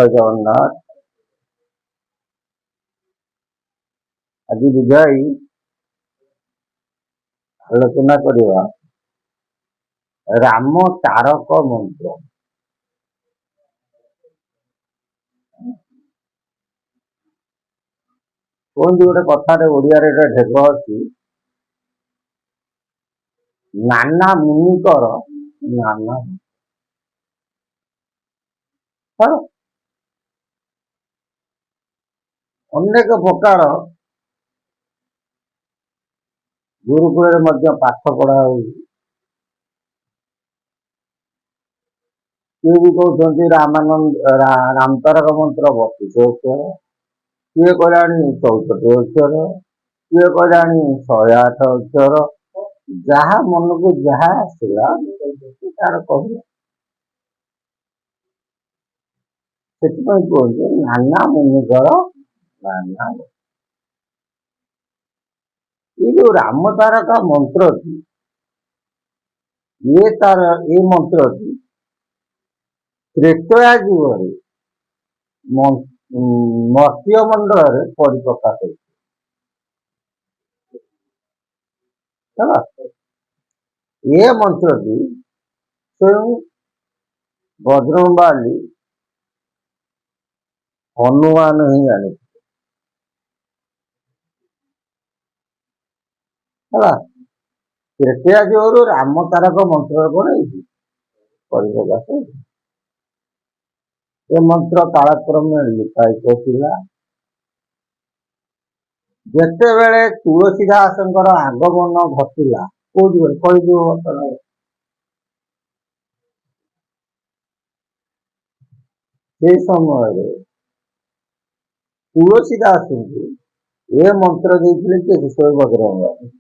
जय जगन्नाथ। आज बुझाई आलोचना करवा राम तारक मंत्र। कहते गोटे कथार ओडिया ढेग अच्छी नाना मुनिकर नाना अनेक प्रकार गुरुकुल पाठ पढ़ा किए भी कहते रामानंद रामतारक मंत्र 32 अक्षर, किए कहला 64 अक्षर, किए कहला 108 अक्षर, जहा मन को जहा आसला तार कहला कहते नाना मुनिकर नाना। ये जो राम तारका मंत्र थी ये तार ये मंत्र थी त्रेतया युग मत्स्य मंडल परिप्रकाश ये मंत्र थी स्वयं बजरंगबाली हनुमान ही जाने त्रेतया युग राम तारक मंत्र कौन परिप्रकाश। ये मंत्र कालक्रम लिखाईला जिते बेले तुलसीदास आगमन घटला कौन से समय तुलसीदास को ये मंत्र देते कि स्वयं बजरंग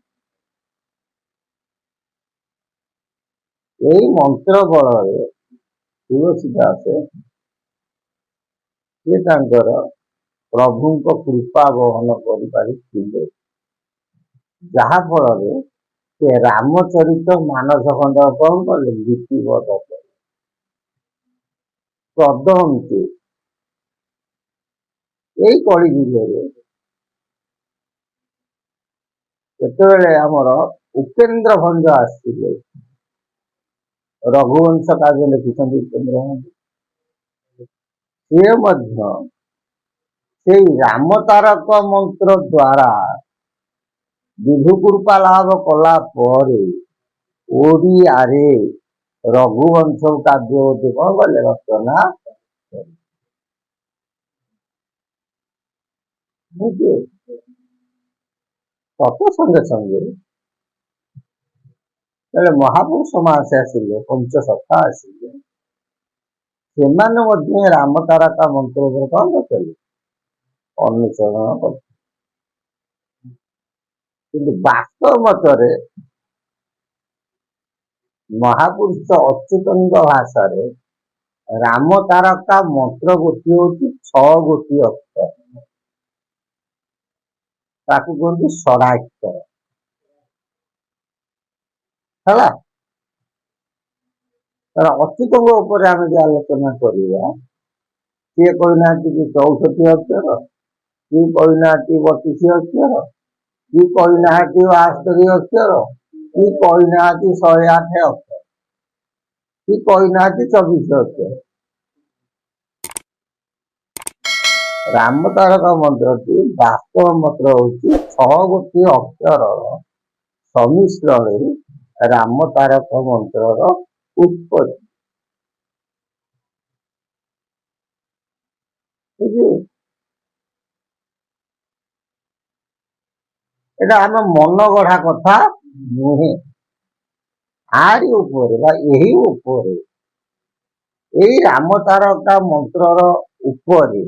यही मंत्र बल तुलसीदास ये प्रभु कृपा वहन कर जहाफल से रामचरित मानस खंड कौन कले लिपिबद्ध प्रदंते यही कली जुगे आमर उपेन्द्र भंज आसते रघुवंश काव्य लिखिं उपेन्द्र भंज से राम तारक मंत्र द्वारा विभु कृपा लाभ कला ओडिया रघुवंश काव्य कौन कले रचना तत संगे संगे महापुरुष समाज आसिले पंच सखा आसिले से राम तारका मंत्र कौन करते अनुसरण कर वास्तव मतरे महापुरुष अच्युत भाषा राम तारका मंत्र गोटी हूँ 6 गोटी अक्षर ताकू कहते षडाक्षर है। अच्युत आम आलोचना करवा किए कहना कि 64 अक्षर, किए कहना 32 अक्षर, किए कहना 72 अक्षर, किए कहना 108 अक्षर, किए कहना 24 अक्षर। राम तारक मंत्र की वास्तव मंत्र हूँ 6 गोटी अक्षर सम्मिश्रण राम तारक मंत्र उत्पत्ति। एटा आम मन गढ़ा कथा नुहे आरी यही राम तारका मंत्र उपरे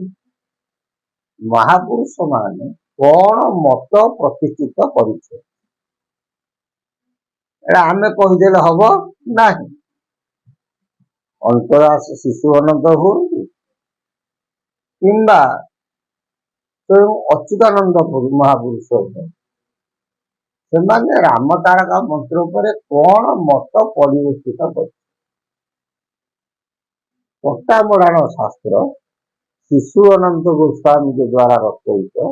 महापुरुष माने कौन मत प्रतिष्ठित करिछे आम कहीदेले हम ना। अंतरास शिशु अनंत हूँ कि स्वयं अच्युतानंद महापुरुष से राम तारका मंत्र पर कौन मत परिवेषित कर कटामराण शास्त्र ଶିଶୁ ଅନନ୍ତ ଗୋସ୍ୱାମୀ के द्वारा ରଚିତ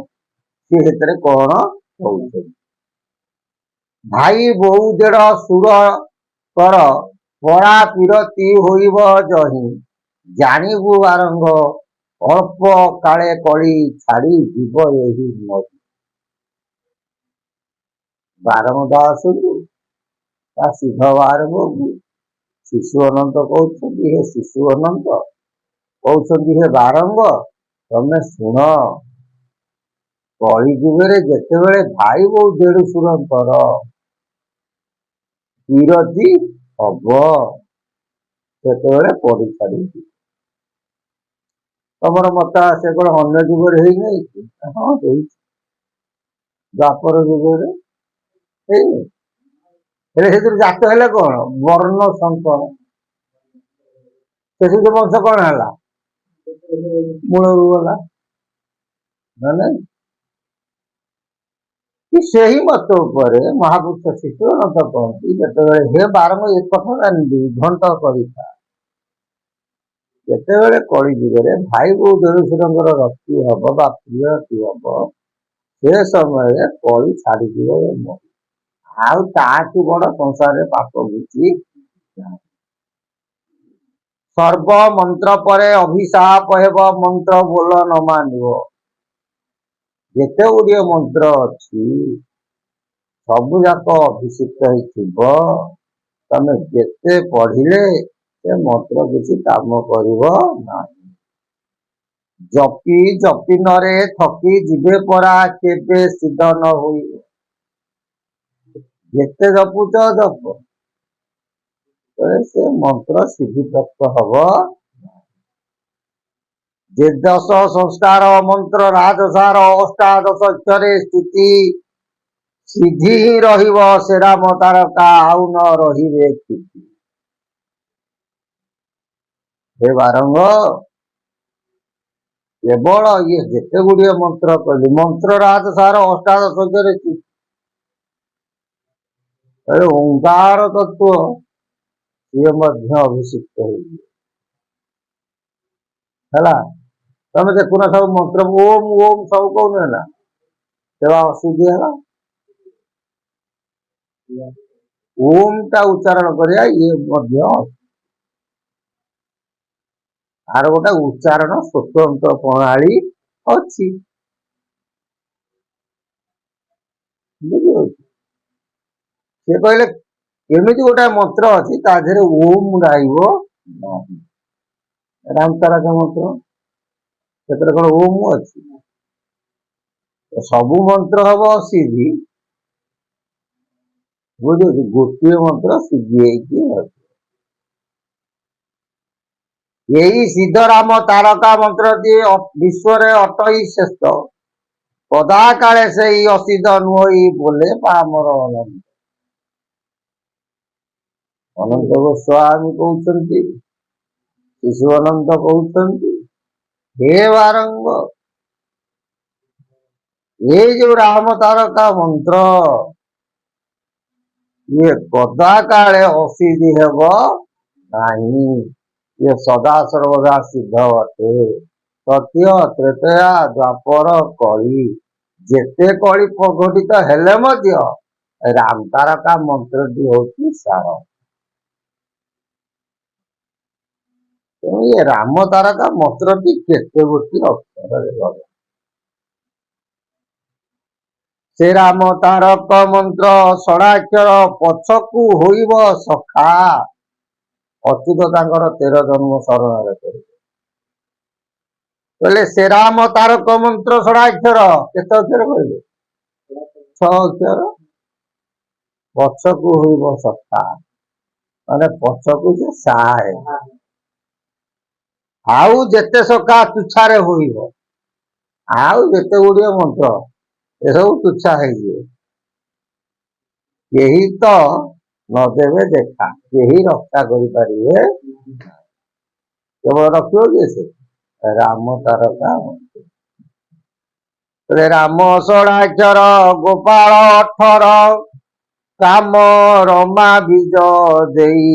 ସେ ସେଥିରେ କଣ କହୁଛନ୍ତି? ଭାଇ ବୋଉ ଦେଢ଼ ସୁର କର ପରା ପିରତି ହୋଇବ ଜହି ଜାଣିବୁ ବାରଙ୍ଗ ଅଳ୍ପ କାଳେ କଳି ଛାଡ଼ି ଯିବ ଏହି ନଦୀ। ବାରଙ୍ଗ ଦାସକୁ ତା ସିଦ୍ଧ ବାରଙ୍ଗକୁ ଶିଶୁ ଅନନ୍ତ କହୁଛନ୍ତି। ହେ ଶିଶୁ ଅନନ୍ତ କହୁଛନ୍ତି, ହେ ବାରଙ୍ଗ ତମେ ଶୁଣ, କଳି ଯୁଗରେ ଯେତେବେଳେ ଭାଇ ବୋଉ ଦେଢ଼ଶୁରଙ୍କର ବିରତି ହବ ସେତେବେଳେ ପଡ଼ି ଛାଡ଼ିଯିବ। ତମର ମତ ସେ କଣ ଅନ୍ୟ ଯୁଗରେ ହେଇନାହିଁ କି? ହଁ ହେଇଛି, ଦ୍ୱାପର ଯୁଗରେ ହେଇନି। ହେଲେ ସେଥିରୁ ଜାତ ହେଲେ କଣ? ବର୍ଣ୍ଣ ସଂକର। ଶିଶୁ ବଂଶ କଣ ହେଲା? ମୂଳରୁ ଗଲା। ମାନେ ସେହି ମତ ଉପରେ ମହାପୁରୁଷ ଶିଶୁ ଅନନ୍ତ କହନ୍ତି, ଯେତେବେଳେ ହେ ବାରଙ୍ଗ ଏ କଥାଟା ନିର୍ଘଣ୍ଟ କରିଥା, ଯେତେବେଳେ କଳି ଯୁଗରେ ଭାଇ ବୋଉ ଦେଢ଼ଶୁରଙ୍କର ରତି ହବ ବା ପ୍ରିୟତି ହବ, ସେ ସମୟରେ କଳି ଛାଡ଼ିଯିବ ମରି। ଆଉ ତାଠୁ ବଡ଼ ସଂସାରରେ ପାପ କିଛି ନାହିଁ। ସର୍ବ ମନ୍ତ୍ର ପରେ ଅଭିଶାପ ହେବ, ମନ୍ତ୍ର ବୋଲ ନ ମାନିବ। ଯେତେ ଗୁଡ଼ିଏ ମନ୍ତ୍ର ଅଛି ସବୁ ଯାକ ଅଭିଷିକ୍ତ ହେଇଥିବ, ତମେ ଯେତେ ପଢିଲେ ସେ ମନ୍ତ୍ର କିଛି କାମ କରିବ ନାହିଁ। ଜପି ଜପି ନରେ ଥକି ଯିବେ ପରା କେବେ ସିଦ୍ଧ ନ ହୋଇବ। ଯେତେ ଜପୁଛ ଜପ, ସେ ମନ୍ତ୍ର ସିଦ୍ଧିପ୍ରାପ୍ତ ହବ। ଯେ ଦଶ ସଂସ୍କାର ମନ୍ତ୍ର ରାଜସାର ଅଷ୍ଟାଦଶ ଅକ୍ଷରେ ସ୍ଥିତି ସିଦ୍ଧି ହିଁ ରହିବ, ସେ ରାମ ତାରକା ଆଉ ନ ରହିବେ ସ୍ଥିତି। ହେ ବାରଙ୍ଗ କେବଳ ଇଏ ଯେତେ ଗୁଡ଼ିଏ ମନ୍ତ୍ର କହିଲି, ମନ୍ତ୍ର ରାଜସାର ଅଷ୍ଟାଦଶ ଅକ୍ଷରେ ସ୍ଥିତି, ଓଙ୍କାର ତତ୍ଵ ସିଏ ମଧ୍ୟ ଅଭିଷିକ୍ତ ହେଇଯିବ। ହେଲା, ତମେ ଦେଖୁନ ସବୁ ମନ୍ତ୍ର ଓମ୍ ଓମ୍ ସବୁ କହୁନ ନା, ସେବା ଅଶୁଦ୍ଧି ହେଲା। ଓମ୍ ଟା ଉଚ୍ଚାରଣ କରିବା ଇଏ ମଧ୍ୟ ଆର ଗୋଟେ ଉଚ୍ଚାରଣ ସ୍ୱତନ୍ତ୍ର ପ୍ରଣାଳୀ ଅଛି। ସେ କହିଲେ ଏମିତି ଗୋଟେ ମନ୍ତ୍ର ଅଛି ତା ଦେହରେ ଓମ୍ ରହିବ ନାହିଁ। ରାମ ତାରକ ମନ୍ତ୍ର ସେଥିରେ କଣ ଓମ୍ ଅଛି? ସବୁ ମନ୍ତ୍ର ହବ ସିଦ୍ଧି, ବୁଝୁଛି, ଗୋଟିଏ ମନ୍ତ୍ର ସିଦ୍ଧି ହେଇକି ଅଛି। ଏହି ସିଦ୍ଧରାମ ତାରକା ମନ୍ତ୍ରଟି ବିଶ୍ୱରେ ଅଟଇ ଶ୍ରେଷ୍ଠ, ପଦା କାଳେ ସେଇ ଅସିଦ୍ଧ ନୁହଇ ବୋଲେ ପାମର ଅନନ୍ତ। ଅନନ୍ତ ଗୋସ୍ୱାମୀ କହୁଛନ୍ତି, ଶିଶୁ ଅନନ୍ତ କହୁଛନ୍ତି, ହେ ବାରଙ୍ଗ ଏଇ ଯୋଉ ରାମ ତାରକା ମନ୍ତ୍ର ଇଏ ପଦା କାଳେ ଅସିଦ୍ଧି ହେବ ନାହିଁ, ଇଏ ସଦା ସର୍ବଦା ସିଦ୍ଧ ଅଟେ। ସତ୍ୟ ତ୍ରେତୟା ଦ୍ୱାପର କଳି ଯେତେ କଳି ଘଟିତ ହେଲେ ମଧ୍ୟ ରାମ ତାରକା ମନ୍ତ୍ରଟି ହଉଛି ସାର। ତେଣୁ ଏ ରାମ ତାରକା ମନ୍ତ୍ରଟି କେତେ ଗୋଟି ଅକ୍ଷରରେ ଗଲା। ସେ ରାମ ତାରକ ମନ୍ତ୍ର ଷଡ଼ାକ୍ଷର ପଛକୁ ହୋଇବ ସଖା, ଅଚ୍ୟୁତ ତାଙ୍କର 13 ଜନ୍ମ ଶରଣରେ କରିବେ। କହିଲେ ସେ ରାମ ତାରକ ମନ୍ତ୍ର ଷଡ଼ାକ୍ଷର କେତେ ଅକ୍ଷର କହିଲେ? 6 ଅକ୍ଷର। ପଛକୁ ହୋଇବ ସଖା ମାନେ ପଛକୁ ଯେ ସାଏ, ଆଉ ଯେତେ ସଖା ତୁଚ୍ଛାରେ ହୋଇବ, ଆଉ ଯେତେ ଗୁଡ଼ିଏ ମନ୍ତ୍ର ଏସବୁ ତୁଚ୍ଛା ହେଇଯିବ। କେହି ତ ନଦେବେ ଦେଖା, କେହି ରକ୍ଷା କରିପାରିବେ, କେବଳ ରଖିବ କିଏ? ସେ ରାମ ତାରକା ମନ୍ତ୍ର। ରାମ ଷଡ଼ାକ୍ଷର ଗୋପାଳ 18 କାମ ରମା ବୀଜ ଦେଇ,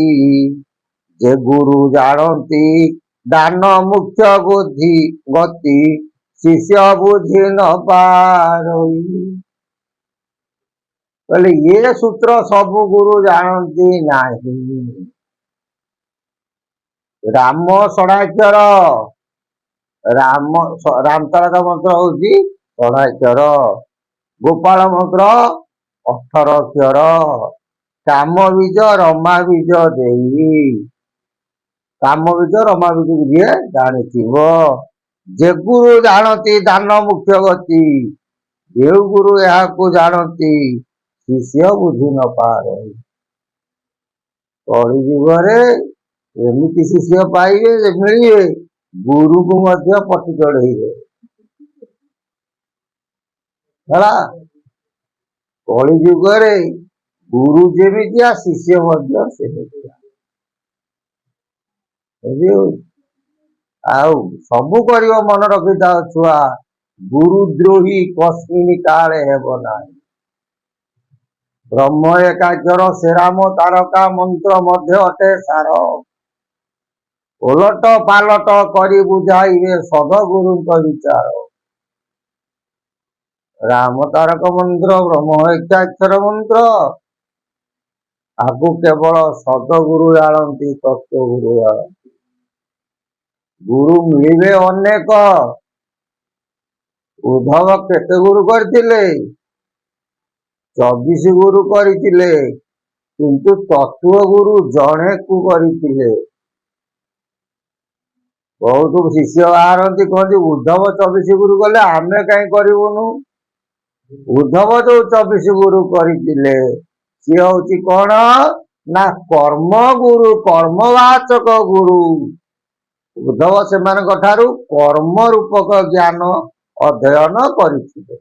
ଯେ ଗୁରୁ ଜାଣନ୍ତି ଦାନ ମୁଖ୍ୟ ବୁଦ୍ଧି ଗତି ଶିଷ୍ୟ ବୁଝି ନ ପାରଇ। କହିଲେ ଏ ସୂତ୍ର ସବୁ ଗୁରୁ ଜାଣନ୍ତି ନାହିଁ। ରାମ ଷଡ଼ାକ୍ଷର, ରାମତାରକ ମନ୍ତ୍ର ହଉଛି ଷଡ଼ାକ୍ଷର, ଗୋପାଳ ମନ୍ତ୍ର 18 ଅକ୍ଷର, କାମ ବୀଜ ରମା ବୀଜ ଦେଇ, କାମ ବୀଜ ରମା ବୀଜକୁ ଯିଏ ଜାଣିଥିବ। ଯେ ଗୁରୁ ଜାଣନ୍ତି ଦାନ ମୁଖ୍ୟ ଗତି, ଯେଉଁ ଗୁରୁ ଏହାକୁ ଜାଣନ୍ତି ଶିଷ୍ୟ ବୁଝି ନ ପାରେ। କଳି ଯୁଗରେ ଏମିତି ଶିଷ୍ୟ ପାଇବେ ମିଳିବେ, ଗୁରୁକୁ ମଧ୍ୟ ପଟି ଚଢେଇବେ। ହେଲା, କଳି ଯୁଗରେ ଗୁରୁ ଯେମିତିଆ ଶିଷ୍ୟ ମଧ୍ୟ ସେମିତିଆ। ଆଉ ସବୁ କରିବ ମନେ ରଖିଥାଅ ଛୁଆ, ଗୁରୁ ଦ୍ରୋହୀ କସ୍ମିନ୍ କାଳେ ହେବ ନାହିଁ। ବ୍ରହ୍ମ ଏକାକ୍ଷର ଶ୍ରୀରାମ ତାରକା ମନ୍ତ୍ର ମଧ୍ୟ ଅଟେ ସାର, ଓଲଟ ପାଲଟ କରି ବୁଝାଇବେ ସଦଗୁରୁଙ୍କ ବିଚାର। ରାମ ତାରକ ମନ୍ତ୍ର ବ୍ରହ୍ମ ଏକାକ୍ଷର ମନ୍ତ୍ର, ଆକୁ କେବଳ ସଦଗୁରୁ ଜାଣନ୍ତି, ତତ୍ତ୍ୱଗୁରୁ ଜାଣନ୍ତି। ଗୁରୁ ମିଳିବେ ଅନେକ। ଉଦ୍ଧବ କେତେ ଗୁରୁ କରିଥିଲେ? 24 ଗୁରୁ କରିଥିଲେ, କିନ୍ତୁ ତତ୍ତ୍ୱ ଗୁରୁ ଜଣେକୁ କରିଥିଲେ। ବହୁତ ଶିଷ୍ୟ ବାହାରନ୍ତି, କହନ୍ତି ଉଦ୍ଧବ 24 ଗୁରୁ କଲେ ଆମେ କାହିଁ କରିବୁନୁ। ଉଦ୍ଧବ ଯୋଉ 24 ଗୁରୁ କରିଥିଲେ ସିଏ ହଉଛି କଣ ନା କର୍ମ ଗୁରୁ, କର୍ମବାଚକ ଗୁରୁ। ଉଦ୍ଧବ ସେମାନଙ୍କ ଠାରୁ କର୍ମ ରୂପକ ଜ୍ଞାନ ଅଧ୍ୟୟନ କରିଥିଲେ।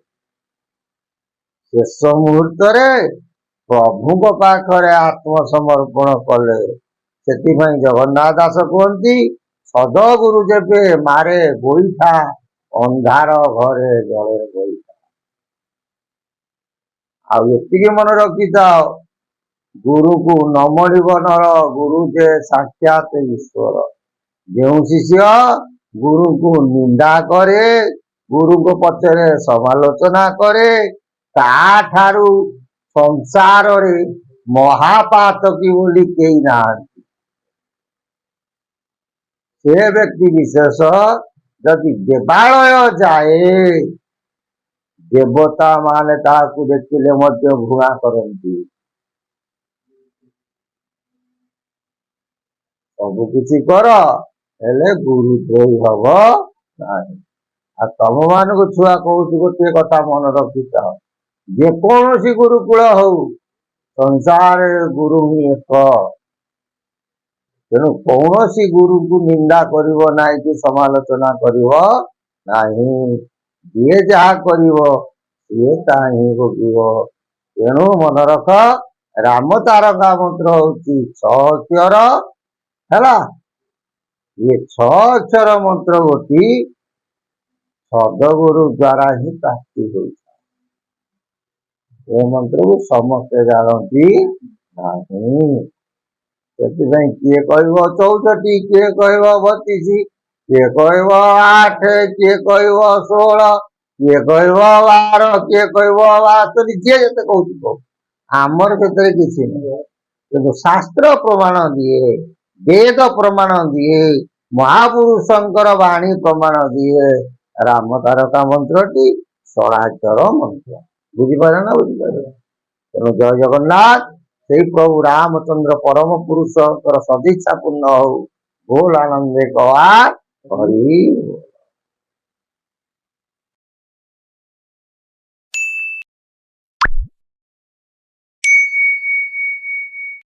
ଶେଷ ମୁହୂର୍ତ୍ତରେ ପ୍ରଭୁଙ୍କ ପାଖରେ ଆତ୍ମସମର୍ପଣ କଲେ। ସେଥିପାଇଁ ଜଗନ୍ନାଥ ଦାସ କୁହନ୍ତି ସଦଗୁରୁ ଯେବେ ମାରେ ଗୋଇଠା, ଅନ୍ଧାର ଘରେ ଜଳେ ଗୋଇଠା। ଆଉ ଏତିକି ମନେ ରଖିଥାଅ, ଗୁରୁକୁ ନ ମଣିବ ନର, ଗୁରୁ ଯେ ସାକ୍ଷାତ ଈଶ୍ୱର। ଯେଉଁ ଶିଷ୍ୟ ଗୁରୁଙ୍କୁ ନିନ୍ଦା କରେ, ଗୁରୁଙ୍କ ପଛରେ ସମାଲୋଚନା କରେ, ତାଠାରୁ ସଂସାରରେ ମହାପାତକୀ ବୋଲି କେହି ନାହାନ୍ତି। ସେ ବ୍ୟକ୍ତି ବିଶେଷ ଯଦି ଦେବାଳୟ ଯାଏ, ଦେବତା ମାନେ ତାହାକୁ ଦେଖିଲେ ମଧ୍ୟ ଘୃଣା କରନ୍ତି। ସବୁ କିଛି କର, ହେଲେ ଗୁରୁଦ୍ରୋହୀ ହବ ନାହିଁ। ଆଉ ତମ ମାନଙ୍କୁ ଛୁଆ କହୁଛି ଗୋଟିଏ କଥା ମନେ ରଖିଥାଅ, ଯେକୌଣସି ଗୁରୁକୁଳ ହଉ ସଂସାରରେ ଗୁରୁ ହିଁ ଏକ। ତେଣୁ କୌଣସି ଗୁରୁକୁ ନିନ୍ଦା କରିବ ନାହିଁ କି ସମାଲୋଚନା କରିବ ନାହିଁ। ଯିଏ ଯାହା କରିବ ସିଏ ତାହା ହିଁ ଭୋଗିବ। ତେଣୁ ମନେ ରଖ, ରାମ ତାରକା ମନ୍ତ୍ର ହଉଛି 6 ଅକ୍ଷର। ହେଲା, ये 6 ଅକ୍ଷର ମନ୍ତ୍ର ଗୋଟି ସଦଗୁରୁ ଦ୍ୱାରା ହିଁ ପ୍ରାପ୍ତି ହୋଇଥାଏ। ଏ ମନ୍ତ୍ରକୁ ସମସ୍ତେ ଜାଣନ୍ତି ନାହିଁ। ସେଥିପାଇଁ କିଏ କହିବ 64, କିଏ କହିବ 32, କିଏ କହିବ 8, କିଏ କହିବ 16, କିଏ କହିବ 12, କିଏ କହିବ 72, ଯିଏ ଯେତେ କହୁଛି କହୁ। ଆମର ସେଥିରେ କିଛି ନାହିଁ। କିନ୍ତୁ ଶାସ୍ତ୍ର ପ୍ରମାଣ ଦିଏ, ବେଦ ପ୍ରମାଣ ଦିଏ, ମହାପୁରୁଷଙ୍କର ବାଣୀ ପ୍ରମାଣ ଦିଏ, ରାମ ତାରକା ମନ୍ତ୍ରଟି ଷଡ଼ାକ୍ଷର ମନ୍ତ୍ର। ବୁଝିପାରିଲ ନା ବୁଝିପାରିଲ? ତେଣୁ ଜୟ ଜଗନ୍ନାଥ। ସେଇ ପ୍ରଭୁ ରାମଚନ୍ଦ୍ର ପରମ ପୁରୁଷଙ୍କର ସଦିଚ୍ଛା ପୂର୍ଣ୍ଣ ହଉ। ଭୁଲ ଆନନ୍ଦେ କଆ ହରି।